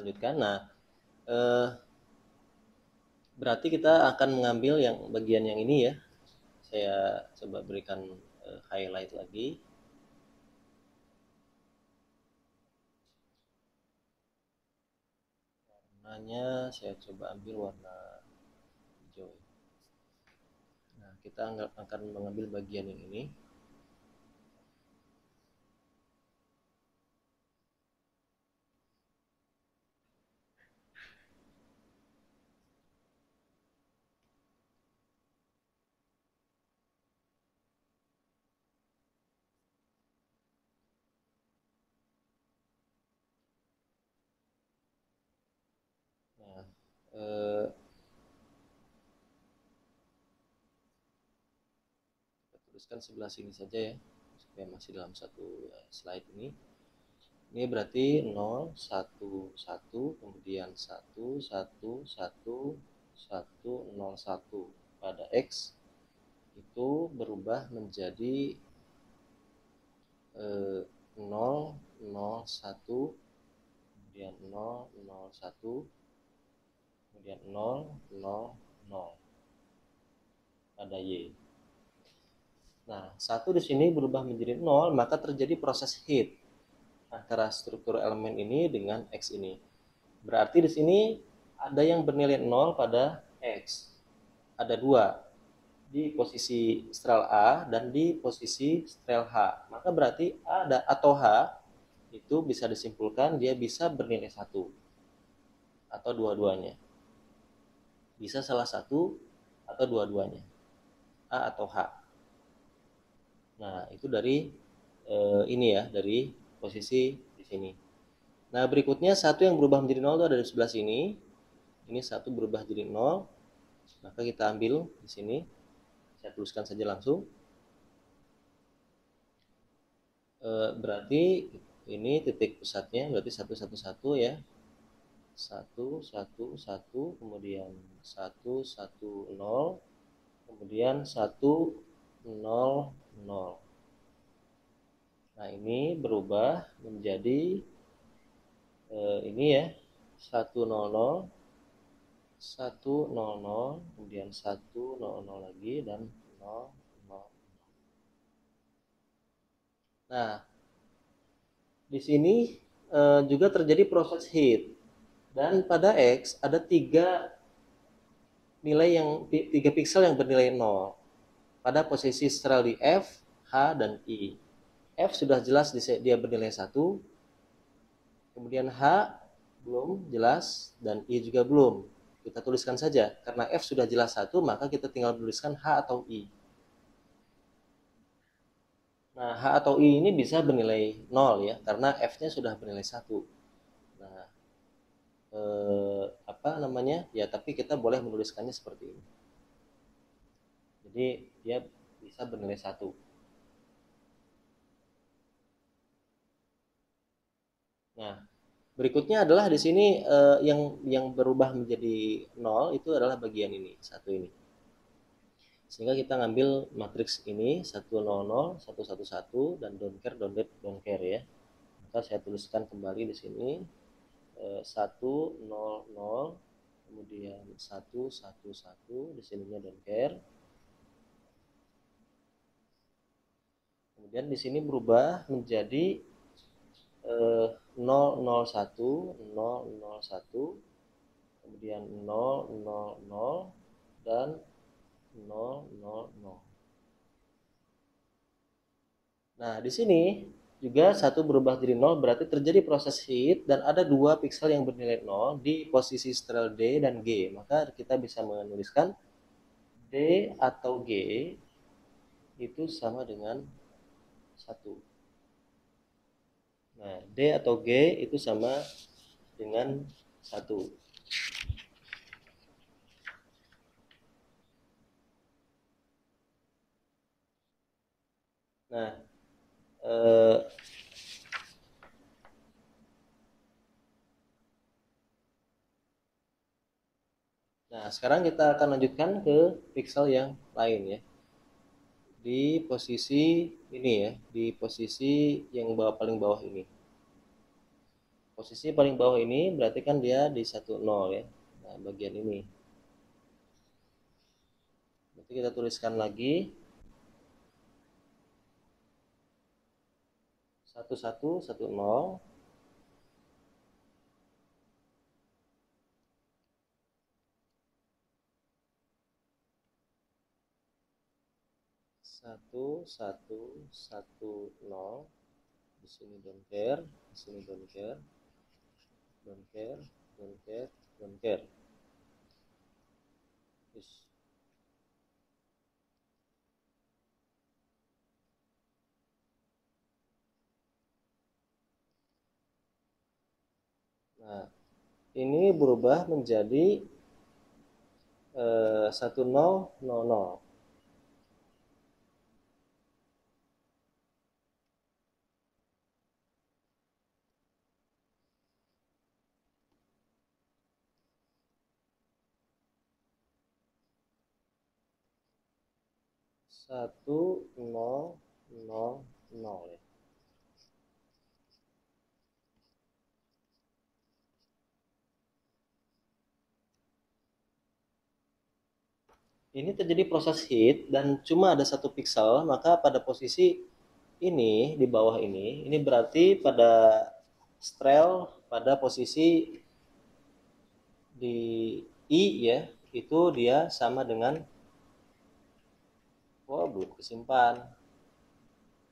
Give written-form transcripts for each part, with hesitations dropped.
lanjutkan. Nah, berarti kita akan mengambil yang bagian yang ini ya. Saya coba berikan highlight lagi. Warnanya saya coba ambil warna hijau. Nah, kita akan mengambil bagian yang ini. Nah, kita tuliskan sebelah sini saja ya, supaya masih dalam satu slide ini. Ini berarti 0, 1, 1, kemudian 1, 1, 1, 1, 0, 1 pada X itu berubah menjadi 0, 0, 1, kemudian 0, 0, 1, kemudian 0, 0, 0 pada Y. Nah, 1 di sini berubah menjadi 0, maka terjadi proses hit antara struktur elemen ini dengan X ini. Berarti di sini ada yang bernilai 0 pada X. Ada dua, di posisi stral A dan di posisi stral H. Maka berarti A atau H itu bisa disimpulkan dia bisa bernilai 1 atau dua-duanya. Bisa salah satu atau dua-duanya, A atau H. Nah, itu dari ini ya, dari posisi di sini. Nah, berikutnya satu yang berubah menjadi 0 itu ada di sebelah sini. Ini satu berubah jadi 0. Maka kita ambil di sini. Saya tuliskan saja langsung. Berarti ini titik pusatnya berarti 111 ya. 1 1 1 kemudian 1 1 0 kemudian 1 0 0. Nah, ini berubah menjadi ini ya, 100 100 kemudian 100 lagi dan 0 0. Nah, di sini juga terjadi proses hit dan pada X ada tiga pixel yang bernilai 0 pada posisi stral di F, H, dan I. F sudah jelas dia bernilai 1, kemudian H belum jelas, dan I juga belum. Kita tuliskan saja, karena F sudah jelas 1, maka kita tinggal tuliskan H atau I. Nah, H atau I ini bisa bernilai 0 ya, karena F-nya sudah bernilai 1. Nah, apa namanya? Ya, tapi kita boleh menuliskannya seperti ini. Jadi, dia bisa bernilai 1. Nah, berikutnya adalah di sini yang berubah menjadi 0 itu adalah bagian ini, satu ini. Sehingga kita ngambil matriks ini 100 111 dan don't care don't care ya. Maka saya tuliskan kembali di sini 100 kemudian 111 di sininya don't care. Kemudian di sini berubah menjadi 001 001 kemudian 000 dan 000. Nah, di sini juga satu berubah jadi 0 berarti terjadi proses hit dan ada dua pixel yang bernilai 0 di posisi stral D dan G. Maka kita bisa menuliskan D atau G itu sama dengan 1. Nah, D atau G itu sama dengan 1. Nah, sekarang kita akan lanjutkan ke pixel yang lain ya. Di posisi ini ya, di posisi yang paling bawah ini. Posisi paling bawah ini berarti kan dia di 10 ya. Nah, bagian ini. Berarti kita tuliskan lagi 1110. Satu satu satu nol. Di sini don't care, di sini don't care, don't care, don't care, don't care. Yes. Nah, ini berubah menjadi 1000. 1000 ya. Ini terjadi proses hit dan cuma ada 1 pixel, maka pada posisi ini di bawah ini berarti pada strel pada posisi di I ya, itu dia sama dengan belum kesimpan.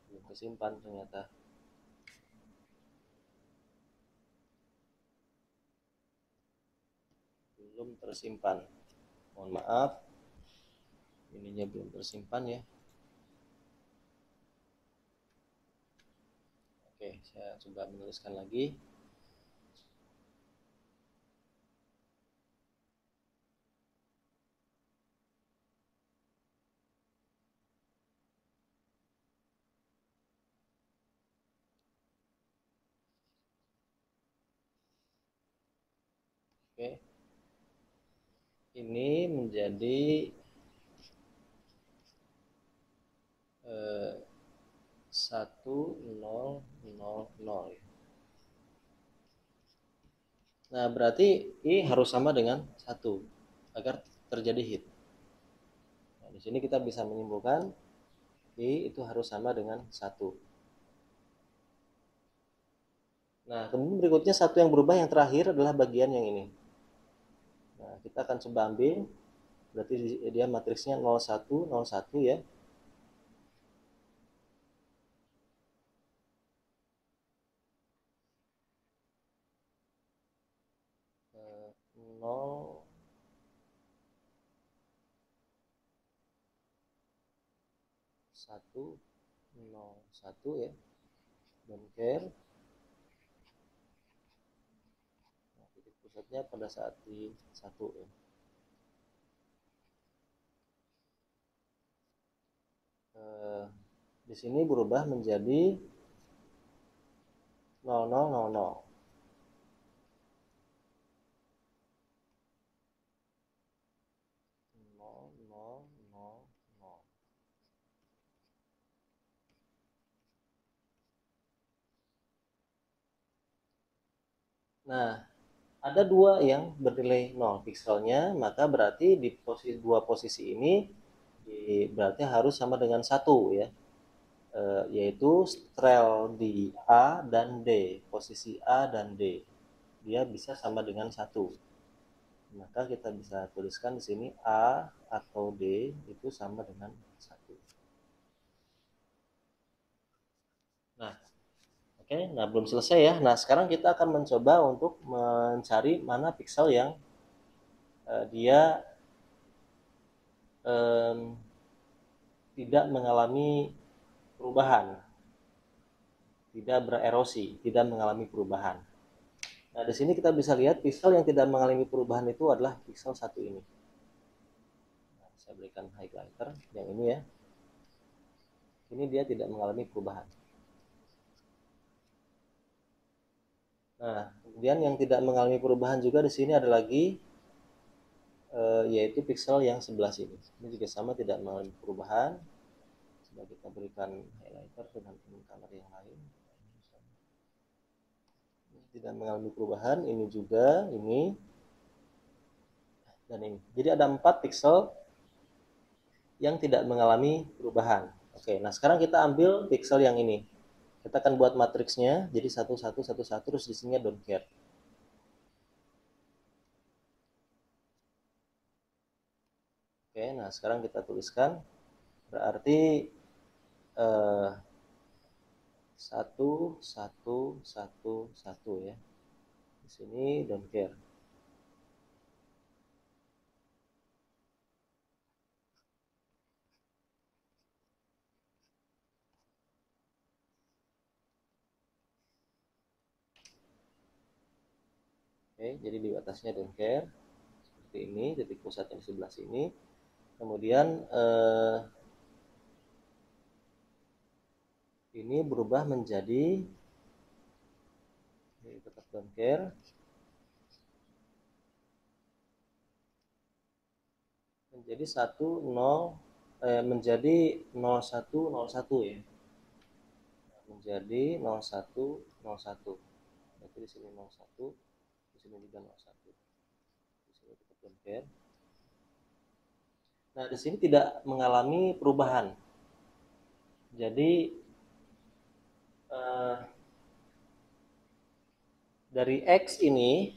Belum kesimpan ternyata. Belum tersimpan. Mohon maaf. Ininya belum tersimpan ya. Oke, saya coba menuliskan lagi. Oke. Ini menjadi 1000. Nah, berarti I harus sama dengan 1 agar terjadi hit. Nah, di sini kita bisa menyimpulkan I itu harus sama dengan 1. Nah, kemudian berikutnya satu yang berubah yang terakhir adalah bagian yang ini. Nah, kita akan coba ambil, berarti dia matriksnya 01, 01 ya. 0 1 0 1 ya. Don't care. Nah, titik pusatnya pada saat di 1 ya. Di sini berubah menjadi 0000. Nah, ada 2 yang bernilai 0 pixelnya, maka berarti di dua posisi ini berarti harus sama dengan 1 ya. Yaitu strel di A dan D, posisi A dan D. Dia bisa sama dengan 1. Maka kita bisa tuliskan di sini A atau D itu sama dengan 1. Nah, oke, nah belum selesai ya. Nah, sekarang kita akan mencoba untuk mencari mana pixel yang dia tidak mengalami perubahan, tidak bererosi, tidak mengalami perubahan. Nah, di sini kita bisa lihat pixel yang tidak mengalami perubahan itu adalah pixel 1 ini. Nah, saya berikan highlighter yang ini ya. Ini dia tidak mengalami perubahan. Nah, kemudian yang tidak mengalami perubahan juga di sini ada lagi yaitu pixel yang sebelah sini. Ini juga sama tidak mengalami perubahan. Coba kita berikan highlighter dengan color yang lain. tidak mengalami perubahan, ini juga, ini, dan ini. Jadi ada 4 pixel yang tidak mengalami perubahan. Oke, nah sekarang kita ambil pixel yang ini. Kita akan buat matriksnya, jadi 1, 1, 1, 1, terus di sini don't care. Oke, nah sekarang kita tuliskan, berarti 1, 1, 1, 1 ya. Di sini don't care. Oke, jadi di atasnya don't care. Seperti ini, titik pusatnya di sebelah sini. Kemudian ini berubah menjadi, ini tetap don't care. Menjadi 0101 ya. Menjadi 0101. Berarti di sini 01, di sini juga 01. Di sini tetap don't care. Nah, di sini tidak mengalami perubahan. Jadi dari X ini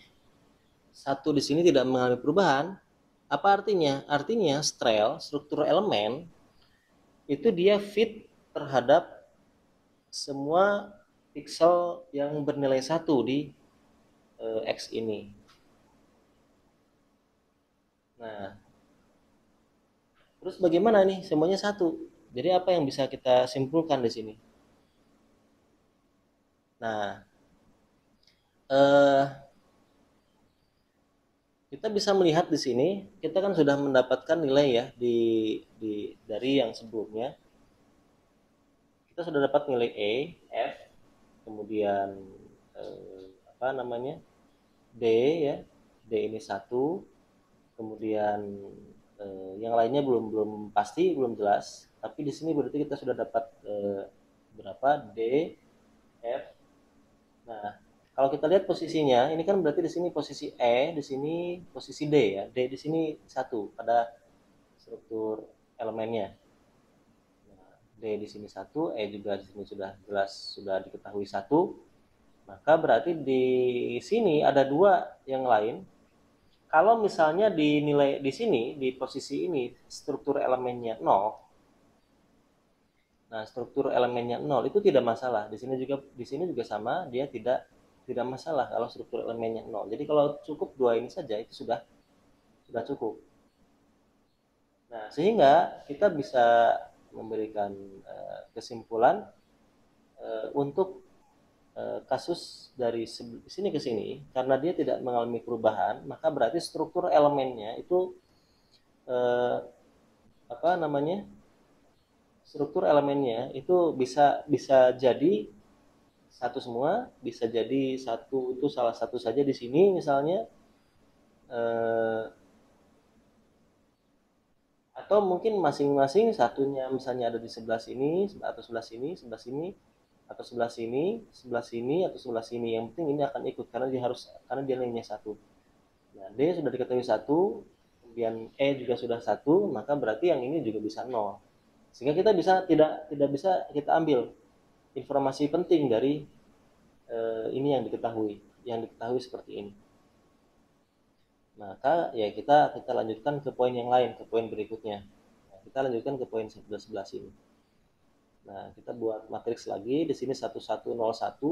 1 di sini tidak mengalami perubahan. Apa artinya? Artinya struktur elemen itu dia fit terhadap semua pixel yang bernilai 1 di X ini. Nah, terus bagaimana nih? Semuanya 1. Jadi apa yang bisa kita simpulkan di sini? Nah, kita bisa melihat di sini, kita kan sudah mendapatkan nilai ya dari yang sebelumnya. Kita sudah dapat nilai E, F, kemudian apa namanya? D ya. D ini 1, kemudian yang lainnya belum belum pasti, belum jelas. Tapi di sini berarti kita sudah dapat berapa? D, F. Nah, kalau kita lihat posisinya, ini kan berarti di sini posisi E, di sini posisi D ya. D di sini 1 pada struktur elemennya. Nah, D di sini 1, E juga di sini sudah jelas sudah diketahui 1. Maka berarti di sini ada 2 yang lain. Kalau misalnya dinilai di sini di posisi ini struktur elemennya 0, nah struktur elemennya 0 itu tidak masalah. Di sini juga sama, dia tidak masalah kalau struktur elemennya 0. Jadi kalau cukup 2 ini saja itu sudah cukup. Nah, sehingga kita bisa memberikan kesimpulan untuk kasus dari sini ke sini, karena dia tidak mengalami perubahan, maka berarti struktur elemennya itu eh, apa namanya? Struktur elemennya itu bisa bisa jadi satu semua, bisa jadi satu itu salah satu saja di sini misalnya, eh, atau mungkin masing-masing satunya misalnya ada di sebelah sini atau sebelah sini, sebelah sini atau sebelah sini, sebelah sini atau sebelah sini. Yang penting ini akan ikut karena dia nilainya 1. Nah, D sudah diketahui 1, kemudian E juga sudah 1, maka berarti yang ini juga bisa 0. Sehingga kita bisa tidak bisa kita ambil informasi penting dari ini yang diketahui seperti ini. Maka ya kita lanjutkan ke poin yang lain, ke poin berikutnya. Nah, kita lanjutkan ke poin sebelah sini. Nah, kita buat matriks lagi. Di sini 1101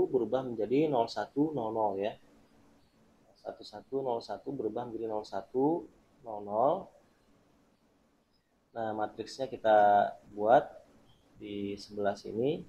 berubah menjadi 0100 ya. 1101 berubah menjadi 0100. Nah, matriksnya kita buat di sebelah sini.